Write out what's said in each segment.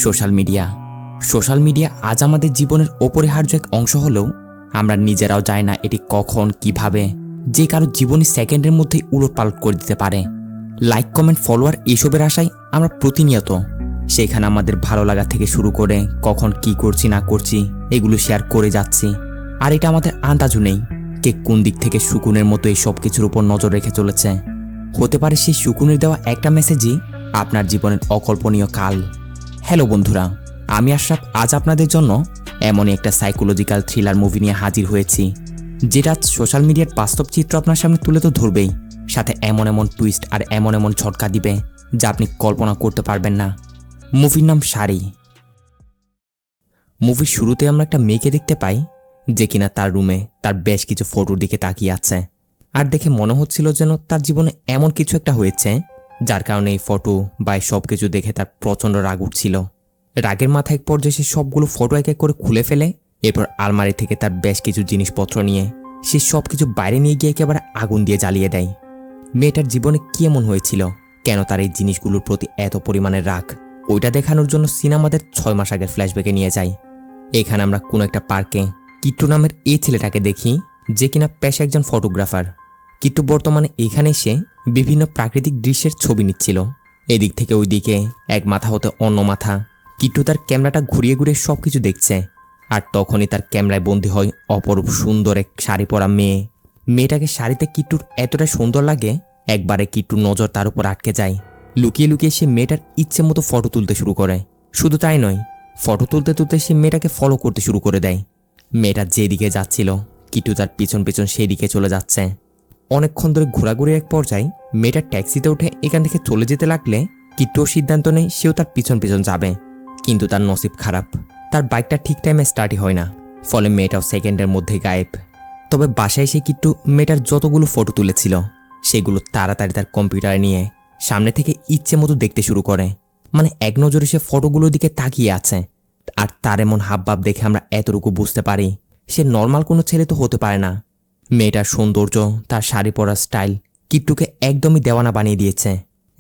Social media আজ আমাদের জীবনের অপরিহার্য এক অংশ হলেও আমরা নিজেরাও জানি না এটি কখন কিভাবে যে কারো জীবনে সেকেন্ডের মধ্যেই উলটপালট করে দিতে পারে। লাইক, কমেন্ট, ফলোয়ার এসবের আশায় আমরা প্রতিনিয়ত সেখানে আমাদের ভালো লাগা থেকে শুরু করে কখন কি করছি না করছি এগুলো শেয়ার করে যাচ্ছি। আর এটা আমাদের আন্দাজও নেই কে কোন দিক থেকে শকুনের মতো এই সব কিছুর উপর নজর রেখে চলেছে। হতে পারে সেই শকুনের দেওয়া একটা মেসেজই আপনার জীবনের অকল্পনীয় কাল। হ্যালো বন্ধুরা, আমি আশরাফ আজ আপনাদের জন্য এমনই একটা সাইকোলজিক্যাল থ্রিলার মুভি নিয়ে হাজির হয়েছি, যেটা সোশ্যাল মিডিয়ার বাস্তব চিত্র আপনার সামনে তুলে তো ধরবেই, সাথে এমন এমন টুইস্ট আর এমন এমন ঝটকা দিবে যা আপনি কল্পনা করতে পারবেন না। মুভির নাম শাড়ি। মুভির শুরুতে আমরা একটা মেয়েকে দেখতে পাই যে কিনা তার রুমে তার বেশ কিছু ফটোর দিকে তাকিয়ে আছে। আর দেখে মনে হচ্ছিল যেন তার জীবনে এমন কিছু একটা হয়েছে যার কারণে এই ফটো বা সব কিছু দেখে তার প্রচণ্ড রাগ উঠছিল। রাগের মাথায় এক পর্যায়ে সে সবগুলো ফটো এক এক করে খুলে ফেলে, এরপর আলমারি থেকে তার বেশ কিছু জিনিসপত্র নিয়ে সে সব কিছু বাইরে নিয়ে গিয়ে একেবারে আগুন দিয়ে জ্বালিয়ে দেয়। মেয়েটার জীবনে কি এমন হয়েছিল, কেন তার এই জিনিসগুলোর প্রতি এত পরিমাণের রাগ, ওইটা দেখানোর জন্য সিনেমাদের 6 মাস আগের ফ্ল্যাশব্যাকে নিয়ে যায়। এখানে আমরা কোনো একটা পার্কে কিট্টু নামের এই ছেলেটাকে দেখি যে কিনা পেশা একজন ফটোগ্রাফার। কিট্টু বর্তমানে এখানে এসে বিভিন্ন প্রাকৃতিক দৃশ্যের ছবি নিচ্ছিল। এদিক থেকে ওই দিকে এক মাথা হতে অন্য মাথা কিট্টু তার ক্যামেরাটা ঘুরিয়ে ঘুরিয়ে সব কিছু দেখছে। আর তখনই তার ক্যামেরায় বন্দী হয় অপরূপ সুন্দর এক শাড়ি পরা মেয়ে। মেয়েটাকে শাড়িতে কিট্টুর এতটা সুন্দর লাগে, একবারে কিট্টুর নজর তার উপর আটকে যায়। লুকিয়ে লুকিয়ে সে মেয়েটার ইচ্ছে মতো ফটো তুলতে শুরু করে। শুধু তাই নয়, ফটো তুলতে তুলতে সে মেয়েটাকে ফলো করতে শুরু করে দেয়। মেয়েটা যেদিকে যাচ্ছিল কিট্টু তার পিছন পিছন সেই দিকে চলে যাচ্ছে। অনেকক্ষণ ধরে ঘোরাঘুরির এক পর্যায়ে মেয়েটা ট্যাক্সিতে উঠে এখান থেকে চলে যেতে লাগলে কিট্টুও সিদ্ধান্ত নেয় সেও তার পিছন পিছন যাবে। কিন্তু তার নসিব খারাপ, তার বাইকটা ঠিক টাইমে স্টার্টই হয় না, ফলে মেয়েটাও সেকেন্ডের মধ্যে গায়েব। তবে বাসায় এসে কিট্টু মেয়েটার যতগুলো ফটো তুলেছিল সেগুলো তাড়াতাড়ি তার কম্পিউটারে নিয়ে সামনে থেকে ইচ্ছে মতো দেখতে শুরু করে। মানে এক নজরে সে ফটোগুলোর দিকে তাকিয়ে আছে। আর তার এমন হাবভাব দেখে আমরা এতটুকু বুঝতে পারি সে নর্মাল কোনো ছেলে তো হতে পারে না। মেয়েটার সৌন্দর্য, তার শাড়ি পরার স্টাইল কিট্টুকে একদমই দেওয়ানা বানিয়ে দিয়েছে।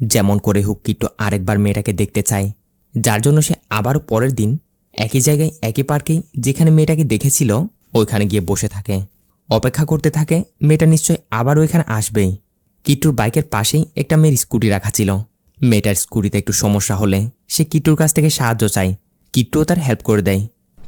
যেমন করে হোক কিট্টু আরেকবার মেয়েটাকে দেখতে চায়, যার জন্য সে আবারও পরের দিন একই জায়গায় একই পার্কেই যেখানে মেয়েটাকে দেখেছিল ওইখানে গিয়ে বসে থাকে, অপেক্ষা করতে থাকে মেয়েটা নিশ্চয় আবার ওইখানে আসবেই। কিট্টুর বাইকের পাশেই একটা মেয়ের স্কুটি রাখা ছিল। মেয়েটার স্কুটিতে একটু সমস্যা হলে সে কিট্টুর কাছ থেকে সাহায্য চায়, কিট্টুও তার হেল্প করে দেয়।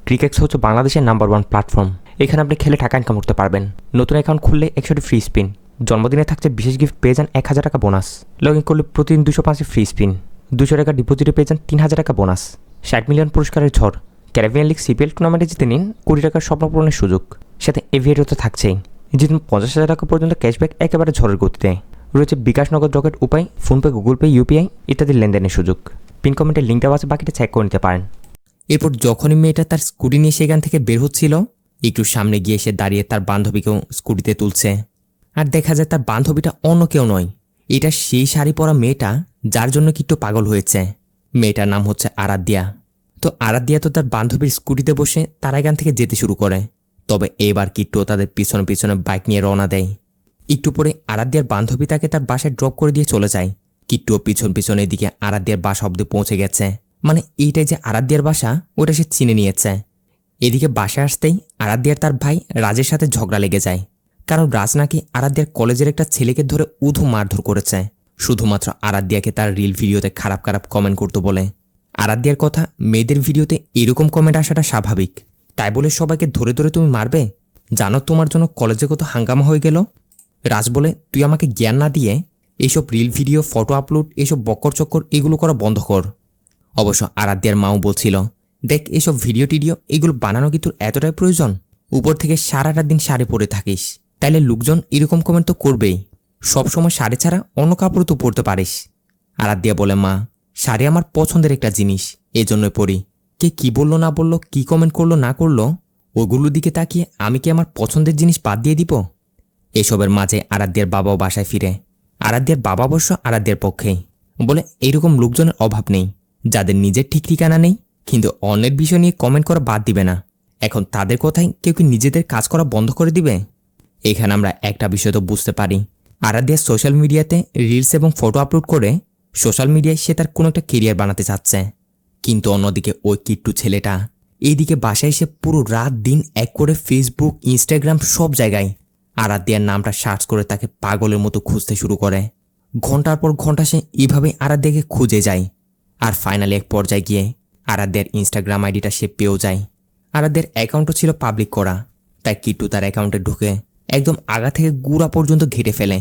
ক্রিকেক্স হচ্ছে বাংলাদেশের নাম্বার 1 প্ল্যাটফর্ম। এখানে আপনি খেলে টাকা ইনকাম করতে পারবেন। নতুন অ্যাকাউন্ট খুললে 100টি ফ্রি স্পিন, জন্মদিনে থাকছে বিশেষ গিফট, পেয়ে যান 1000 টাকা বোনাস। লগ ইন করলে প্রতিদিন 205 ফ্রি স্পিন, 200 টাকা ডিপোজিটে পেয়ে যান 3000 টাকা বোনাস। 60 মিলিয়ন পুরস্কারের ঝড়, ক্যারিবিয়ান লিগ সিপিএল টুর্নামেন্টে জিতে নিন কোটি টাকার স্বপ্ন পূরণের সুযোগ। সাথে এভিয়েটর তো থাকছেই, জিতুন 50,000 টাকা পর্যন্ত ক্যাশব্যাক একেবারে ঝড়ের গতিতে। রয়েছে বিকাশ, নগদ, রকেট উপায়, ফোনপে, গুগল পে, ইউপিআই ইত্যাদি লেনদেনের সুযোগ। পিন কমেন্টের লিঙ্ক দেওয়া আছে, বাকিটা চেক করে নিতে পারেন। এরপর যখনই মেয়েটা তার স্কুটি নিয়ে সেখান থেকে বের হচ্ছিল, একটু সামনে গিয়ে সে দাঁড়িয়ে তার বান্ধবীকেও স্কুটিতে তুলছে। আর দেখা যায় তার বান্ধবীটা অন্য কেউ নয়, এটা সেই শাড়ি পরা মেয়েটা যার জন্য কিট্টু পাগল হয়েছে। মেয়েটার নাম হচ্ছে আরাধ্যা। তো আরাধ্যা তো তার বান্ধবীর স্কুটিতে বসে তারা এখান থেকে যেতে শুরু করে। তবে এবার কিট্টু তাদের পিছনে পিছনে বাইক নিয়ে রওনা দেয়। একটু পরে আরাধ্যার বান্ধবী তাকে তার বাসায় ড্রপ করে দিয়ে চলে যায়। কিট্টুও পিছন পিছনের দিকে আরাধ্যার বাসা অব্দি পৌঁছে গেছে। মানে এইটাই যে আরাধ্যার বাসা ওটা সে চিনে নিয়েছে। এদিকে বাসায় আসতেই আরাধ্যার তার ভাই রাজের সাথে ঝগড়া লেগে যায়, কারণ রাজ নাকি আরাধ্যার কলেজের একটা ছেলেকে ধরে উধু মারধর করেছে, শুধুমাত্র আরাধ্যাকে তার রিল ভিডিওতে খারাপ খারাপ কমেন্ট করতে বলে। আরাধ্যার কথা, মেয়েদের ভিডিওতে এরকম কমেন্ট আসাটা স্বাভাবিক, তাই বলে সবাইকে ধরে ধরে তুমি মারবে? জানো তোমার জন্য কলেজে কত হাঙ্গামা হয়ে গেল। রাজ বলে, তুই আমাকে জ্ঞান না দিয়ে এইসব রিল ভিডিও, ফটো আপলোড, এইসব বক্কর চক্কর এগুলো করা বন্ধ কর। অবশ্য আরাধ্যার মাও বলছিল, দেখ এসব ভিডিও টিডিও এগুলো বানানো কি তোর এতটাই প্রয়োজন? উপর থেকে সারাটা দিন শাড়ি পরে থাকিস, তাইলে লোকজন এরকম কমেন্ট তো করবেই। সবসময় শাড়ি ছাড়া অন্য কাপড় তো পরতে পারিস। আরাধ্যা বলে, মা শাড়ি আমার পছন্দের একটা জিনিস, এজন্যই পরি। কে কি বললো না বললো, কি কমেন্ট করলো না করলো, ওগুলোর দিকে তাকিয়ে আমি কি আমার পছন্দের জিনিস বাদ দিয়ে দিব? এসবের মাঝে আরাধ্যার বাবাও বাসায় ফিরে। আরাধ্যার বাবা অবশ্য আরাধ্যার পক্ষেই, বলে এইরকম লোকজনের অভাব নেই যাদের নিজের ঠিক ঠিকানা নেই কিন্তু অন্যের বিষয় নিয়ে কমেন্ট করা বাদ দিবে না। এখন তাদের কথাই কেউ কি নিজেদের কাজ করা বন্ধ করে দিবে? এখানে আমরা একটা বিষয় তো বুঝতে পারি, আরাধ্যা সোশ্যাল মিডিয়াতে রিলস এবং ফটো আপলোড করে সোশ্যাল মিডিয়ায় সে তার কোনো একটা কেরিয়ার বানাতে চাচ্ছে। কিন্তু অন্যদিকে ওই কিট্টু ছেলেটা এইদিকে বাসায় এসে পুরো রাত দিন এক করে ফেসবুক, ইনস্টাগ্রাম সব জায়গায় আরাধ্যার নামটা সার্চ করে তাকে পাগলের মতো খুঁজতে শুরু করে। ঘন্টার পর ঘন্টা সে এইভাবেই আরাধ্যাকে খুঁজে যায়। আর ফাইনালি এক পর্যায়ে গিয়ে আরাধ্যার ইনস্টাগ্রাম আইডিটা সে পেয়েও যায়। আরাধ্যার অ্যাকাউন্টও ছিল পাবলিক করা, তাই কিট্টু তার অ্যাকাউন্টে ঢুকে একদম আগা থেকে গুড়া পর্যন্ত ঘেটে ফেলে।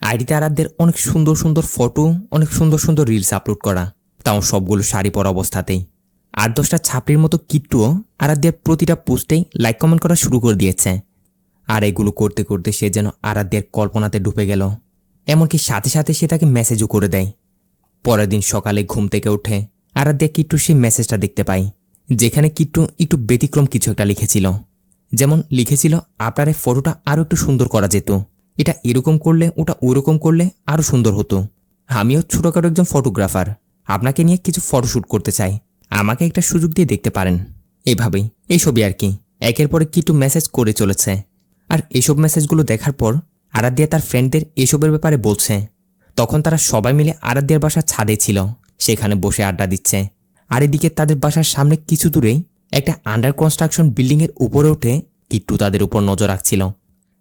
আইডিতে আরাধ্যার অনেক সুন্দর সুন্দর ফটো, অনেক সুন্দর সুন্দর রিলস আপলোড করা, তাও সবগুলো শাড়ি পরা অবস্থাতেই। 8-10টা ছাপড়ির মতো কিট্টুও আরাধ্যার প্রতিটা পোস্টেই লাইক কমেন্ট করা শুরু করে দিয়েছে। আর এগুলো করতে করতে সে যেন আরাধ্যার কল্পনাতে ডুবে গেল। এমনকি সাথে সাথে সে তাকে মেসেজও করে দেয়। পরের দিন সকালে ঘুম থেকে উঠে আরাধ্যা কিট্টুর সেই মেসেজটা দেখতে পাই, যেখানে কিট্টু একটু ব্যতিক্রম কিছু একটা লিখেছিল। যেমন লিখেছিল, আপনার এই ফটোটা আরও একটু সুন্দর করা যেত, এটা এরকম করলে ওটা ওরকম করলে আরও সুন্দর হতো। আমিও ছোটোখাটো একজন ফটোগ্রাফার, আপনাকে নিয়ে কিছু ফটোশ্যুট করতে চাই, আমাকে একটা সুযোগ দিয়ে দেখতে পারেন। এইভাবেই এইসবই আর কি একের পরে কিট্টু মেসেজ করে চলেছে। আর এসব মেসেজগুলো দেখার পর আরাধ্যা তার ফ্রেন্ডদের এসবের ব্যাপারে বলছে। তখন তারা সবাই মিলে আরাধ্যার বাসার ছাদে ছিল, সেখানে বসে আড্ডা দিচ্ছে। আর এদিকে তাদের বাসার সামনে কিছু দূরেই একটা আন্ডার কনস্ট্রাকশন বিল্ডিংয়ের উপরে উঠে কিট্টু তাদের উপর নজর রাখছিল।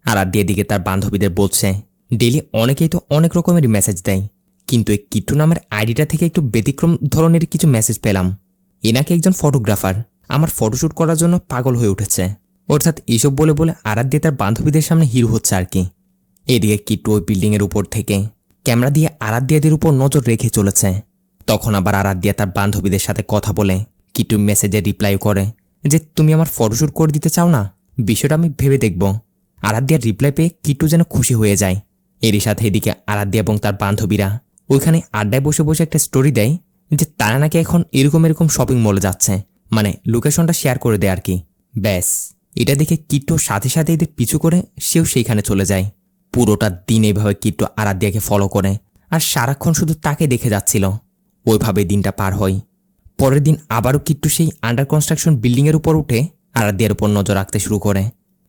আরাধ্যা এদিকে তার বান্ধবীদের বলছে, ডেইলি অনেকেই তো অনেক রকমের মেসেজ দেয়, কিন্তু এই কিট্টু নামের আইডিটা থেকে একটু ব্যতিক্রম ধরনের কিছু মেসেজ পেলাম। এনাকে একজন ফটোগ্রাফার আমার ফটোশ্যুট করার জন্য পাগল হয়ে উঠেছে। অর্থাৎ এইসব বলে বলে আরাধ্যা তার বান্ধবীদের সামনে হিরো হচ্ছে আর কি। এদিকে কিট্টু ওই বিল্ডিংয়ের উপর থেকে ক্যামেরা দিয়ে আরাধ্যাদের উপর নজর রেখে চলেছে। তখন আবার আরাধ্যা তার বান্ধবীদের সাথে কথা বলে কিট্টু মেসেজে রিপ্লাই করে যে, তুমি আমার ফটোশ্যুট করে দিতে চাও না, বিষয়টা আমি ভেবে দেখব। আরাধ্যার রিপ্লাই পেয়ে কিট্টু যেন খুশি হয়ে যায়। এরই সাথে এদিকে আরাধ্যা এবং তার বান্ধবীরা ওইখানে আড্ডায় বসে বসে একটা স্টোরি দেয় যে তারা নাকি এখন এরকম এরকম শপিং মলে যাচ্ছে, মানে লোকেশনটা শেয়ার করে দেয় আর কি। ব্যাস, এটা দেখে কিট্টু সাথে সাথে এদের পিছু করে সেও সেইখানে চলে যায়। পুরোটা দিন এইভাবে কিট্টু আরাধ্যাকে ফলো করে আর সারাক্ষণ শুধু তাকে দেখে যাচ্ছিল। ওইভাবে দিনটা পার হয়। পরের দিন আবারও কিট্টু সেই আন্ডার কনস্ট্রাকশন বিল্ডিংয়ের উপর উঠে আরাধ্যার উপর নজর রাখতে শুরু করে।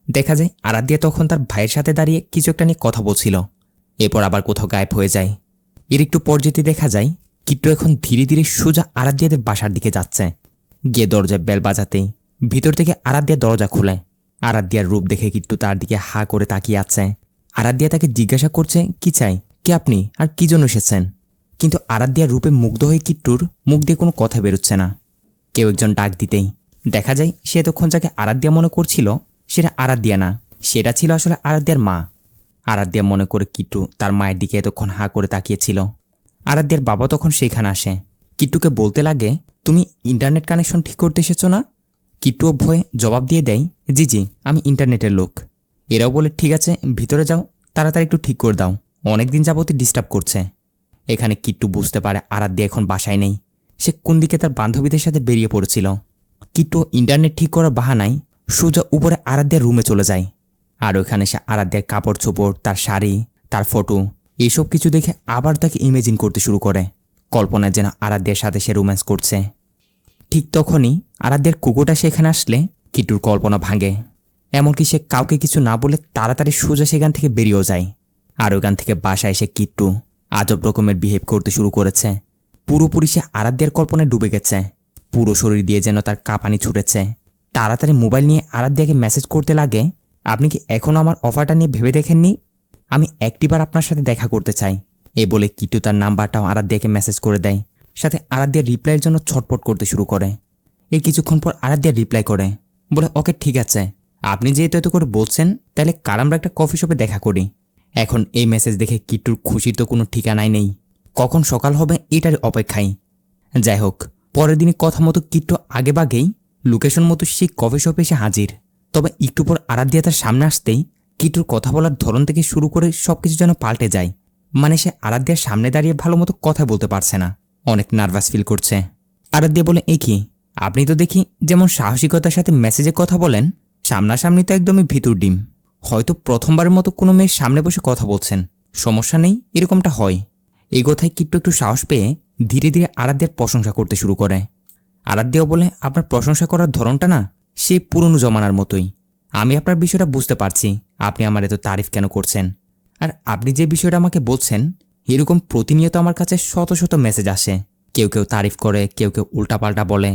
দেখা যায় আরাধ্যা তখন তার ভাইয়ের সাথে দাঁড়িয়ে কিছু একটা নিয়ে কথা বলছিল। এরপর আবার কোথাও গায়েব হয়ে যায়। এর একটু পর যেতে দেখা যায় কিট্টু এখন ধীরে ধীরে সোজা আরাধ্যাদের বাসার দিকে যাচ্ছে। গিয়ে দরজায় বেল বাজাতেই ভিতর থেকে আরাধ্যা দরজা খুলে। আরাধ্যার রূপ দেখে কিট্টু তার দিকে হা করে তাকিয়ে আছে। আরাধ্যা তাকে জিজ্ঞাসা করছে, কি চাই, কে আপনি, আর কি জন্য এসেছেন? কিন্তু আরাধ্যার রূপে মুগ্ধ হয়ে কিট্টুর মুখ দিয়ে কোনো কথা বেরোচ্ছে না। কেউ একজন ডাক দিতেই দেখা যায় সে এতক্ষণ যাকে আরাধ্যা মনে করছিল সেটা আরাধ্যা না, সেটা ছিল আসলে আরাধ্যার মা। আরাধ্যা মনে করে কিট্টু তার মায়ের দিকে এতক্ষণ হা করে তাকিয়েছিল। আরাধ্যার বাবা তখন সেখানে আসে। কিট্টুকে বলতে লাগে, তুমি ইন্টারনেট কানেকশন ঠিক করতে এসেছো না? কিট্টুও ভয়ে জবাব দিয়ে দেয়, জি জি, আমি ইন্টারনেটের লোক। এরাও বলে, ঠিক আছে ভিতরে যাও, তাড়াতাড়ি একটু ঠিক করে দাও, অনেকদিন যাবতই ডিস্টার্ব করছে। এখানে কিট্টু বুঝতে পারে আরাধ্যা এখন বাসায় নেই, সে কোন দিকে তার বান্ধবীদের সাথে বেরিয়ে পড়েছিল। কিট্টু ইন্টারনেট ঠিক করার বাহানায় সোজা উপরে আরাধ্যার রুমে চলে যায়। আর ওখানে সে আরাধ্যার কাপড় চোপড়, তার শাড়ি, তার ফটো এইসব কিছু দেখে আবার তাকে ইমেজিন করতে শুরু করে। কল্পনায় যেন আরাধ্যার সাথে সে রোম্যান্স করছে। ঠিক তখনই আরাধ্যার কুকুরটা সেখানে আসলে কিট্টুর কল্পনা ভাঙে। এমনকি সে কাউকে কিছু না বলে তাড়াতাড়ি সোজা সেখান থেকে বেরিয়েও যায়। আর ওখান থেকে বাসায় এসে কিট্টু আজব রকমের বিহেভ করতে শুরু করেছে। পুরোপুরি সে আরাধ্যার কল্পনায় ডুবে গেছে। পুরো শরীর দিয়ে যেন তার কাঁপানি ছুটেছে। তাড়াতাড়ি মোবাইল নিয়ে আরাধ্যাকে মেসেজ করতে লাগে, আপনি কি এখনও আমার অফারটা নিয়ে ভেবে দেখেননি? আমি একটিবার আপনার সাথে দেখা করতে চাই। এ বলে কিট্টু তার নাম্বারটাও আরাধ্যাকে মেসেজ করে দেয়। সাথে আরাধ্যার রিপ্লাইয়ের জন্য ছটপট করতে শুরু করে। এই কিছুক্ষণ পর আরাধ্যার রিপ্লাই করে, বলে, ওকে ঠিক আছে, আপনি যেহেতু এত করে বলছেন তাহলে কাল আমরা একটা কফি শপে দেখা করি। এখন এই মেসেজ দেখে কিট্টুর খুশির তো কোনো ঠিকানাই নেই। কখন সকাল হবে এটার অপেক্ষায়। যাই হোক, পরের দিনে কথা মতো কিট্টু আগেভাগেই লোকেশন মতো সেই কফি শপে এসে হাজির। তবে একটু পর আরাধ্যা তার সামনে আসতেই কিট্টুর কথা বলার ধরন থেকে শুরু করে সবকিছু যেন পাল্টে যায়। মানে সে আরাধ্যার সামনে দাঁড়িয়ে ভালো মতো কথা বলতে পারছে না, অনেক নার্ভাস ফিল করছে। আরাধ্যা বলে, এ কি, আপনি তো দেখি যেমন সাহসিকতার সাথে মেসেজে কথা বলেন, সামনাসামনি তো একদমই ভিতর ডিম। হয়তো প্রথমবারের মতো কোনো মেয়ের সামনে বসে কথা বলছেন, সমস্যা নেই, এরকমটা হয়। এই কথায় কিট্টু একটু সাহস পেয়ে ধীরে ধীরে আরাধ্যার প্রশংসা করতে শুরু করে। আরাধ্যাও বলে, আপনার প্রশংসা করার ধরনটা না সে পুরনো জমানার মতোই। আমি আপনার বিষয়টা বুঝতে পারছি, আপনি আমার এত তারিফ কেন করছেন। আর আপনি যে বিষয়টা আমাকে বলছেন, এরকম প্রতিনিয়ত আমার কাছে শত শত মেসেজ আসে, কেউ কেউ তারিফ করে, কেউ কেউ উল্টাপাল্টা বলে।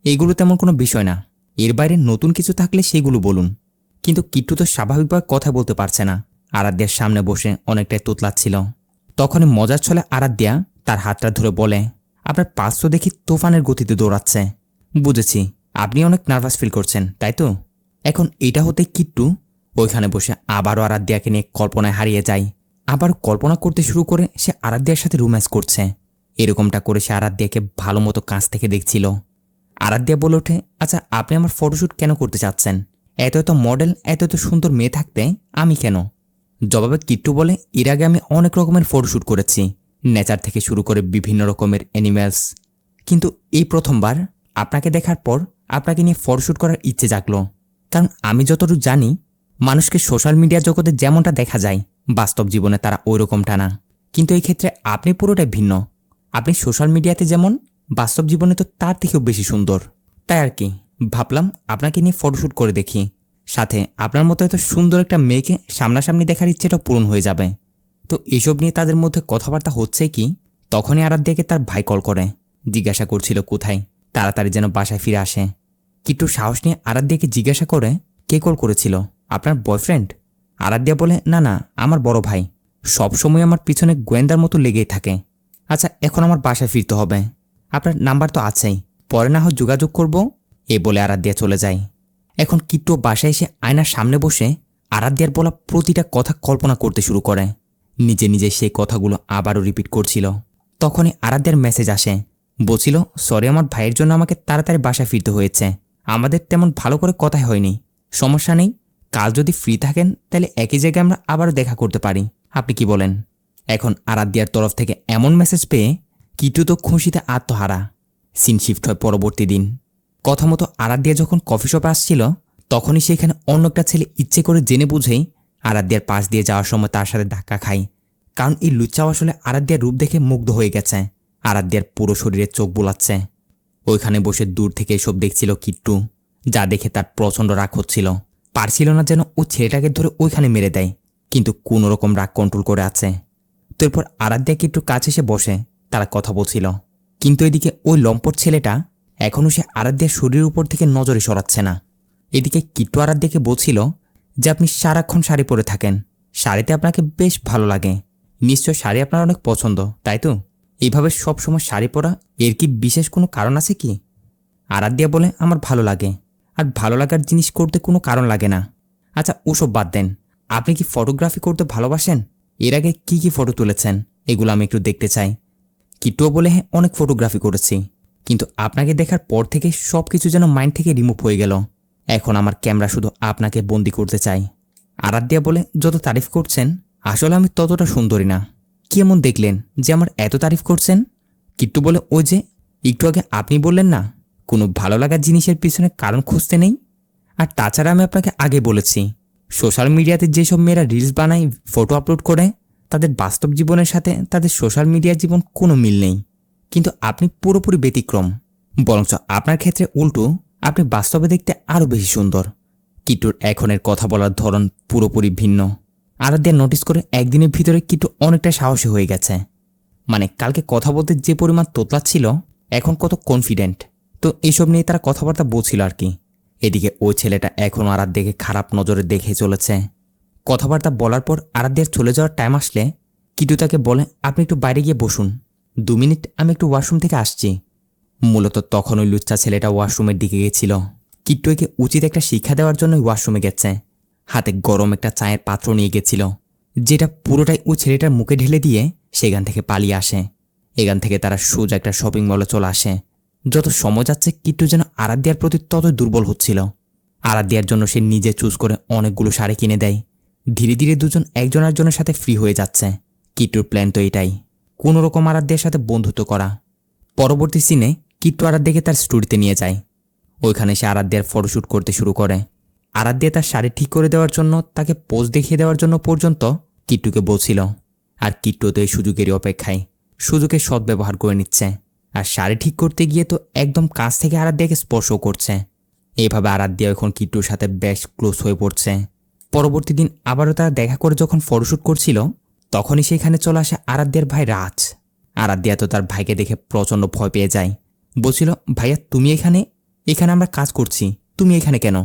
এইগুলো তেমন কোনো বিষয় না, এর বাইরে নতুন কিছু থাকলে সেগুলো বলুন। কিন্তু কিট্টু তো স্বাভাবিকভাবে কথা বলতে পারছে না, আরাধ্যার সামনে বসে অনেকটাই তোতলাচ্ছিল। তখনই মজার ছলে আরাধ্যা তার হাতটা ধরে বলে, আপনার পাশ তো দেখি তুফানের গতিতে দৌড়াচ্ছে। বুঝেছি, আপনি অনেক নার্ভাস ফিল করছেন, তাই তো? এখন এটা হতে কিট্টু ওইখানে বসে আবারও আরাধ্যাকে নিয়ে কল্পনায় হারিয়ে যায়। আবার কল্পনা করতে শুরু করে সে আরাধ্যার সাথে রোম্যান্স করছে। এরকমটা করে সে আরাধ্যাকে ভালো মতো কাছ থেকে দেখছিল। আরাধ্যা বলে ওঠে, আচ্ছা আপনি আমার ফটোশ্যুট কেন করতে চাচ্ছেন? এত এত মডেল, এত এত সুন্দর মেয়ে থাকতে আমি কেন? জবাবে কিট্টু বলে, এর আগে আমি অনেক রকমের ফটোশ্যুট করেছি, নেচার থেকে শুরু করে বিভিন্ন রকমের অ্যানিম্যালস। কিন্তু এই প্রথমবার আপনাকে দেখার পর আপনাকে নিয়ে ফটোশ্যুট করার ইচ্ছে জাগলো। কারণ আমি যতটুকু জানি, মানুষকে সোশ্যাল মিডিয়া জগতে যেমনটা দেখা যায়, বাস্তব জীবনে তারা ওই রকমটা না। কিন্তু এই ক্ষেত্রে আপনি পুরোটাই ভিন্ন। আপনি সোশ্যাল মিডিয়াতে যেমন, বাস্তব জীবনে তো তার থেকেও বেশি সুন্দর। তাই আর কি ভাবলাম আপনাকে নিয়ে ফটোশ্যুট করে দেখি, সাথে আপনার মতো এত সুন্দর একটা মেয়েকে সামনাসামনি দেখার ইচ্ছেটাও পূরণ হয়ে যাবে। তো এসব নিয়ে তাদের মধ্যে কথাবার্তা হচ্ছে কি, তখনই আরাধ্যাকে তার ভাই কল করে, জিজ্ঞাসা করছিল কোথায়, তাড়াতাড়ি যেন বাসায় ফিরে আসে। কিট্টু সাহস নিয়ে আরাধ্যাকে জিজ্ঞাসা করে, কে কল করেছিল, আপনার বয়ফ্রেন্ড? আরাধ্যা বলে, না না, আমার বড় ভাই, সবসময় আমার পিছনে গোয়েন্দার মতো লেগেই থাকে। আচ্ছা এখন আমার বাসায় ফিরতে হবে, আপনার নাম্বার তো আছেই, পরে না হয় যোগাযোগ করব, এ বলে আরাধ্যা চলে যায়। এখন কিট্টু বাসায় এসে আয়নার সামনে বসে আরাধ্যার বলা প্রতিটা কথা কল্পনা করতে শুরু করে। নিজে নিজে সেই কথাগুলো আবারও রিপিট করছিল। তখনই আরাধ্যার মেসেজ আসে, বলছিল, সরি আমার ভাইয়ের জন্য আমাকে তাড়াতাড়ি বাসায় ফিরতে হয়েছে, আমাদের তেমন ভালো করে কথাই হয়নি। সমস্যা নেই, কাল যদি ফ্রি থাকেন তাহলে একই জায়গায় আমরা আবারও দেখা করতে পারি, আপনি কি বলেন? এখন আরাধ্যার তরফ থেকে এমন মেসেজ পেয়ে কিট্টু তো খুশিতে আত্মহারা। সিন শিফট হয় পরবর্তী দিন। কথা মতো আরাধ্যা যখন কফি শপে আসছিল, তখনই সেখানে অন্য একটা ছেলে ইচ্ছে করে জেনে বুঝেই আরাধ্যার পাশ দিয়ে যাওয়ার সময় তার সাথে ধাক্কা খায়। কারণ এই লুচ্চাও আসলে আরাধ্যার রূপ দেখে মুগ্ধ হয়ে গেছে, আরাধ্যার পুরো শরীরে চোখ বোলাচ্ছে। ওইখানে বসে দূর থেকে এসব দেখছিল কিট্টু, যা দেখে তার প্রচণ্ড রাগ হচ্ছিল। পারছিল না যেন ও ছেলেটাকে ধরে ওইখানে মেরে দেয়, কিন্তু কোনো রকম রাগ কন্ট্রোল করে আছে। তো এরপর আরাধ্যা কিট্টুর কাছে এসে বসে তারা কথা বলছিল। কিন্তু এদিকে ওই লম্পট ছেলেটা এখনও সে আরাধ্যার শরীরের উপর থেকে নজরে সরাচ্ছে না। এদিকে কিট্টু আরাধ্যাকে বলছিল যে আপনি সারাক্ষণ শাড়ি পরে থাকেন, শাড়িতে আপনাকে বেশ ভালো লাগে, নিশ্চয় শাড়ি আপনার অনেক পছন্দ, তাই তো? এইভাবে সবসময় শাড়ি পরা, এর কি বিশেষ কোনো কারণ আছে কি? আরাধ্যা বলে, আমার ভালো লাগে, আর ভালো লাগার জিনিস করতে কোনো কারণ লাগে না। আচ্ছা ওসব বাদ দেন, আপনি কি ফটোগ্রাফি করতে ভালোবাসেন? এর আগে কি কি ফটো তুলেছেন, এগুলো আমি একটু দেখতে চাই। কিট্টুও বলে, হ্যাঁ অনেক ফটোগ্রাফি করেছি, কিন্তু আপনাকে দেখার পর থেকে সব কিছু যেন মাইন্ড থেকে রিমুভ হয়ে গেল। এখন আমার ক্যামেরা শুধু আপনাকে বন্দি করতে চাই। আরাধ্যা বলে, যত তারিফ করছেন আসলে আমি ততটা সুন্দরী না। কি এমন দেখলেন যে আমার এত তারিফ করছেন? কিট্টু বলে, ওই যে একটু আগে আপনি বললেন না, কোনো ভালো লাগার জিনিসের পিছনে কারণ খুঁজতে নেই। আর তাছাড়া আমি আপনাকে আগে বলেছি, সোশ্যাল মিডিয়াতে যেসব মেয়েরা রিলস বানায়, ফটো আপলোড করে, তাদের বাস্তব জীবনের সাথে তাদের সোশ্যাল মিডিয়ার জীবন কোনো মিল নেই। কিন্তু আপনি পুরোপুরি ব্যতিক্রম, বরঞ্চ আপনার ক্ষেত্রে উল্টো, আপনি বাস্তবে দেখতে আরও বেশি সুন্দর। কিট্টুর এখনের কথা বলার ধরন পুরোপুরি ভিন্ন। আরাধ্যা নোটিস করে একদিনের ভিতরে কিট্টু অনেকটা সাহসী হয়ে গেছে। মানে কালকে কথা বলতে যে পরিমাণ তোতলাচ্ছিল, এখন কত কনফিডেন্ট। তো এইসব নিয়ে তারা কথাবার্তা বলছিল আর কি। এদিকে ওই ছেলেটা এখনও আরাধ্যাকে খারাপ নজরে দেখে চলেছে। কথাবার্তা বলার পর আরাধ্যার চলে যাওয়ার টাইম আসলে কিট্টু তাকে বলে, আপনি একটু বাইরে গিয়ে বসুন, 2 মিনিট, আমি একটু ওয়াশরুম থেকে আসছি। মূলত তখন ওই লুচ্চা ছেলেটা ওয়াশরুমের দিকে গেছিল। কিট্টু একে উচিত একটা শিক্ষা দেওয়ার জন্য ওয়াশরুমে গেছে। হাতে গরম একটা চায়ের পাত্র নিয়ে গেছিল, যেটা পুরোটাই ওই ছেলেটার মুখে ঢেলে দিয়ে সেখান থেকে পালিয়ে আসে। এখান থেকে তারা সোজা একটা শপিং মলে চলে আসে। যত সময় যাচ্ছে কিট্টু যেন আরাধ্যার প্রতি ততই দুর্বল হচ্ছিল। আরাধ্যার জন্য সে নিজে চুজ করে অনেকগুলো শাড়ি কিনে দেয়। ধীরে ধীরে দুজন একজন আরেকজনের সাথে ফ্রি হয়ে যাচ্ছে। কিট্টুর প্ল্যান তো এটাই, কোনো রকম আরাধ্যার সাথে বন্ধুত্ব করা। পরবর্তী সিনে কিট্টু আরাধ্যাকে তার স্টুডিওতে নিয়ে যায়। ওইখানে সে আরাধ্যার ফটোশ্যুট করতে শুরু করে। আরাধ্যা তার শাড়ি ঠিক করে দেওয়ার জন্য, তাকে পোজ দেখিয়ে দেওয়ার জন্য পর্যন্ত কিট্টুকে বলছিল। আর কিট্টু তো এই সুযোগেরই অপেক্ষায়, সুযোগের সদ্ব্যবহার করে নিচ্ছে। আর শাড়ি ঠিক করতে গিয়ে তো একদম কাছ থেকে আরাধ্যাকে স্পর্শ করছে। এইভাবে আরাধ্যা এখন কিট্টুর সাথে বেশ ক্লোজ হয়ে পড়ছে। পরবর্তী দিন আবারও তারা দেখা করে যখন ফটোশ্যুট করছিল, তখনই সেখানে চলে আসে আরাধ্যার ভাই রাজ। আরাধ্যা তো তার ভাইকে দেখে প্রচণ্ড ভয় পেয়ে যায়। বলছিল, ভাইয়া তুমি এখানে? এখানে আমরা কাজ করছি, তুমি এখানে কেন?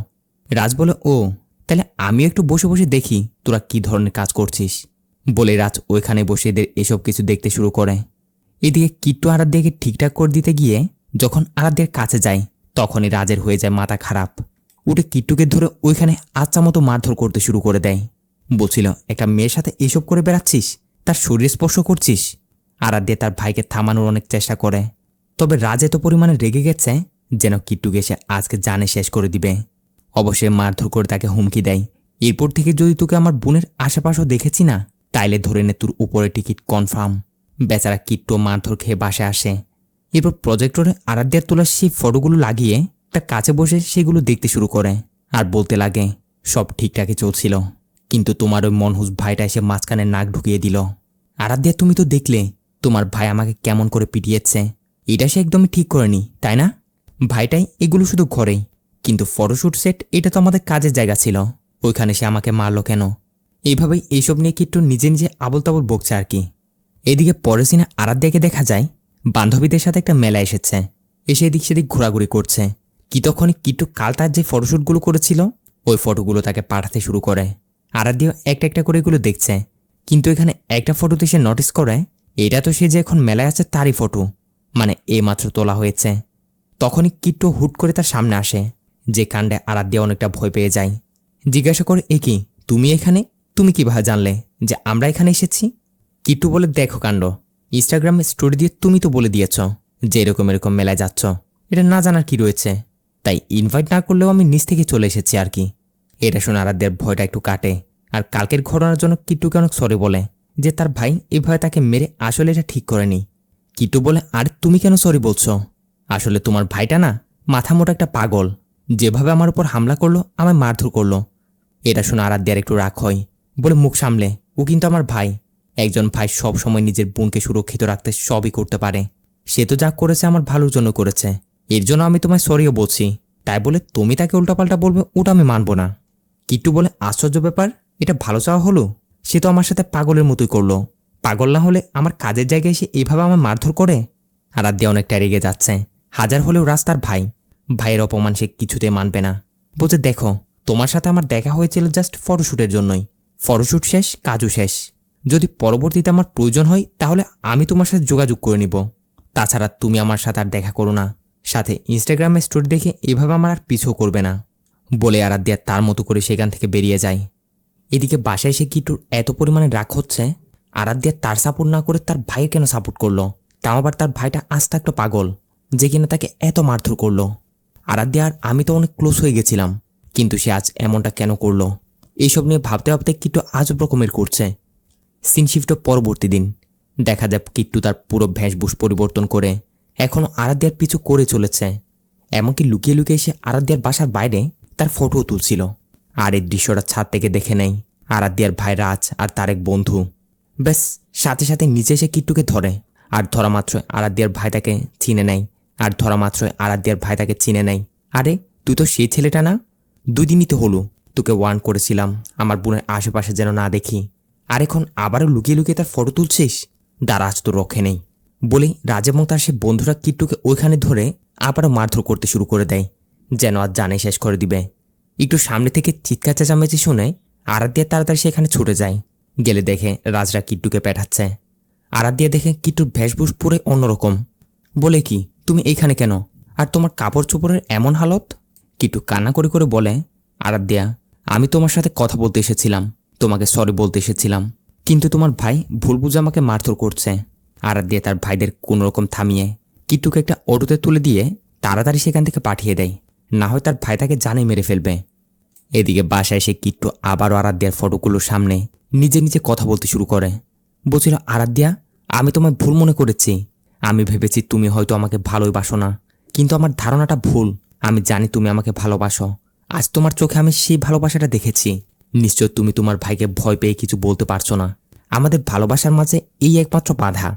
রাজ বলে, ও তাহলে আমিও একটু বসে বসে দেখি তোরা কি ধরনের কাজ করছিস। বলে রাজ ওইখানে বসে এদের এসব কিছু দেখতে শুরু করে। এদিকে কিট্টু আরাধ্যাকে ঠিকঠাক করে দিতে গিয়ে যখন আরাধ্যার কাছে যায় তখনই রাজের হয়ে যায় মাথা খারাপ। উঠে কিট্টুকে ধরে ওইখানে আচ্ছা মতো মারধর করতে শুরু করে দেয়। বলছিল, একটা মেয়ের সাথে এসব করে বেড়াচ্ছিস, তার শরীর স্পর্শ করছিস। আরাধ্যা তার ভাইকে থামানোর অনেক চেষ্টা করে, তবে রাজ এত পরিমাণে রেগে গেছে যেন কিট্টুকে সে আজকে জানে শেষ করে দিবে। অবশ্যই মারধর করে তাকে হুমকি দেয়, এরপর থেকে যদি তোকে আমার বোনের আশেপাশেও দেখেছি না, তাইলে ধরে নে তোর উপরে টিকিট কনফার্ম। বেচারা কিট্টু মারধর খেয়ে বাসে আসে। এরপর প্রজেক্টরে আরাধ্যার তোলা সেই ফটোগুলো লাগিয়ে তার কাছে বসে সেগুলো দেখতে শুরু করে আর বলতে লাগে, সব ঠিকঠাকই চলছিল, কিন্তু তোমার ওই মনহুস ভাইটা এসে মাঝখানে নাক ঢুকিয়ে দিল। আরাধ্যা তুমি তো দেখলে তোমার ভাই আমাকে কেমন করে পিটিয়েছে, এটা সে একদমই ঠিক করেনি, তাই না? ভাইটাই এগুলো শুধু ঘরেই, কিন্তু ফটোশ্যুট সেট এটা তো আমাদের কাজের জায়গা ছিল, ওইখানে সে আমাকে মারলো কেন? এইভাবেই এইসব নিয়ে কিট্টু নিজে নিজে আবল তাবল বকছে আর কি। এদিকে পরের সিনে আরাধ্যাকে দেখা যায় বান্ধবীদের সাথে একটা মেলা এসেছে, এসে এদিক সেদিক ঘোরাঘুরি করছে। কি তখনই কিট্টু কাল তার যে ফটোশ্যুটগুলো করেছিল ওই ফটোগুলো তাকে পাঠাতে শুরু করে। আরাধ্যা একটা একটা করে এগুলো দেখছে, কিন্তু এখানে একটা ফটোতে সে নোটিস করে এটা তো সে যে এখন মেলায় আছে তারই ফটো, মানে এইমাত্র তোলা হয়েছে। তখনই কিট্টু হুট করে তার সামনে আসে, যে কাণ্ডে আরাধ্যা অনেকটা ভয় পেয়ে যায়। জিজ্ঞাসা করে, এ কি তুমি এখানে? তুমি কিভাবে জানলে যে আমরা এখানে এসেছি? কিট্টু বলে, দেখো কাণ্ড, ইনস্টাগ্রামে স্টোরি দিয়ে তুমি তো বলে দিয়েছ যে এরকম এরকম মেলায় যাচ্ছ, এটা না জানার কি রয়েছে, তাই ইনভাইট না করলেও আমি নিজ থেকে চলে এসেছি আর কি। এটা শুনে আরাধ্যের ভয়টা একটু কাটে, আর কালকের ঘটনার জন্য কিট্টুকে অনেক সরি বলে যে তার ভাই এভাবে তাকে মেরে আসলে এটা ঠিক করেনি। কিট্টু বলে, আরে তুমি কেন সরি বলছো? আসলে তোমার ভাইটা না মাথা মোটা একটা পাগল, যেভাবে আমার উপর হামলা করলো, আমায় মারধর করলো। এটা শুনে আরাধ্যার একটু রাগ হয়, বলে, মুখ সামলে, ও কিন্তু আমার ভাই। একজন ভাই সব সময় নিজের বোনকে সুরক্ষিত রাখতে সবই করতে পারে, সে তো যা করেছে আমার ভালোর জন্য করেছে, এর জন্য আমি তোমায় সরিও বলছি, তাই বলে তুমি তাকে উল্টাপাল্টা বলবে ওটা আমি মানব না। কিট্টু বলে, আশ্চর্য ব্যাপার, এটা ভালো চাওয়া হলো? সে তো আমার সাথে পাগলের মতোই করলো, পাগল না হলে আমার কাজের জায়গায় এসে এইভাবে আমার মারধর করে। আরাধ্যা অনেকটা রেগে যাচ্ছে, হাজার হলেও রাস্তার ভাই, ভাইয়ের অপমান সে কিছুতেই মানবে না। বলছে, দেখো তোমার সাথে আমার দেখা হয়েছিল জাস্ট ফটোশ্যুটের জন্যই, ফটোশ্যুট শেষ, কাজও শেষ। যদি পরবর্তীতে আমার প্রয়োজন হয় তাহলে আমি তোমার সাথে যোগাযোগ করে নিব, তাছাড়া তুমি আমার সাথে আর দেখা করো না, সাথে ইনস্টাগ্রামে স্টোরি দেখে এভাবে আমার আর পিছু করবে না। বলে আরাধ্যা তার মতো করে সেখান থেকে বেরিয়ে যায়। এদিকে বাসায় এসে কিট্টুর এত পরিমাণে রাগ হচ্ছে, আরাধ্যা তার সাপোর্ট না করে তার ভাইয়ের কেন সাপোর্ট করলো, তাও আবার তার ভাইটা আস্তে একটা পাগল যে কিনা তাকে এত মারধর করলো। আরাধ্যা আর আমি তো অনেক ক্লোজ হয়ে গেছিলাম, কিন্তু সে আজ এমনটা কেন করলো? এইসব নিয়ে ভাবতে ভাবতে কিট্টু আজব রকমের করছে। সিন শিফট পরবর্তী দিন দেখা যায় কিট্টু তার পুরো ভেষভূষ পরিবর্তন করে এখনও আরাধ্যার পিছু করে চলেছে, এমনকি লুকিয়ে লুকিয়ে এসে আরাধ্যার বাসার বাইরে তার ফটোও তুলছিল। আর এই দৃশ্যটা ছাদ থেকে দেখে নেয় আরাধ্যার ভাই রাজ আর তার এক বন্ধু। ব্যাস সাথে সাথে নিচে এসে কিট্টুকে ধরে, আর ধরা মাত্র আরাধ্যার ভাই তাকে চিনে নেয়, আর ধরা মাত্র আরাধ্যার ভাই তাকে চিনে নেয়। আরে তুই তো সেই ছেলেটা না, 2 দিনই তো হলো তোকে ওয়ার্ন করেছিলাম আমার বোনের আশেপাশে যেন না দেখি, আর এখন আবারও লুকিয়ে লুকিয়ে তার ফটো তুলছিস, দাঁড়া আজ তো রক্ষে নেই। বলেই রাজ এবং তার সে বন্ধুরা কিট্টুকে ওইখানে ধরে আবারও মারধর করতে শুরু করে দেয়, যেন আজ জানে শেষ করে দিবে। একটু সামনে থেকে চিৎকার চেঁচামেচি শুনে আরাধ্যা তাড়াতাড়ি সেখানে ছুটে যায়, গেলে দেখে রাজরা কিট্টুকে পেটাচ্ছে। আরাধ্যা দেখে কিট্টুর ভেষভূষ পুরো অন্যরকম, বলে, কি তুমি এইখানে কেন, আর তোমার কাপড় চোপড়ের এমন হালত? কিট্টু কান্না করে করে বলে, আরাধ্যা আমি তোমার সাথে কথা বলতে এসেছিলাম, তোমাকে সরি বলতে এসেছিলাম, কিন্তু তোমার ভাই ভুল বুঝে আমাকে মারধর করছে। আরাধ্যা তার ভাইদের কোনোরকম থামিয়ে কিট্টুকে একটা অটোতে তুলে দিয়ে তাড়াতাড়ি সেখান থেকে পাঠিয়ে দেয়, না হয় তার ভাই তাকে জানে মেরে ফেলবে। এদিকে বাসায় এসে কিট্টু আবারও আরাধ্যার ফটোগুলোর সামনে নিজে নিজে কথা বলতে শুরু করে। বলছিল, আরাধ্যা আমি তোমায় ভুল মনে করেছি, আমি ভেবেছি তুমি হয়তো আমাকে ভালোই বাসো না, কিন্তু আমার ধারণাটা ভুল, আমি জানি তুমি আমাকে ভালোবাসো। আজ তোমার চোখে আমি সেই ভালোবাসাটা দেখেছি, নিশ্চয় তুমি তোমার ভাইকে ভয় পেয়ে কিছু বলতে পারছো না। আমাদের ভালোবাসার মাঝে এই একমাত্র বাধা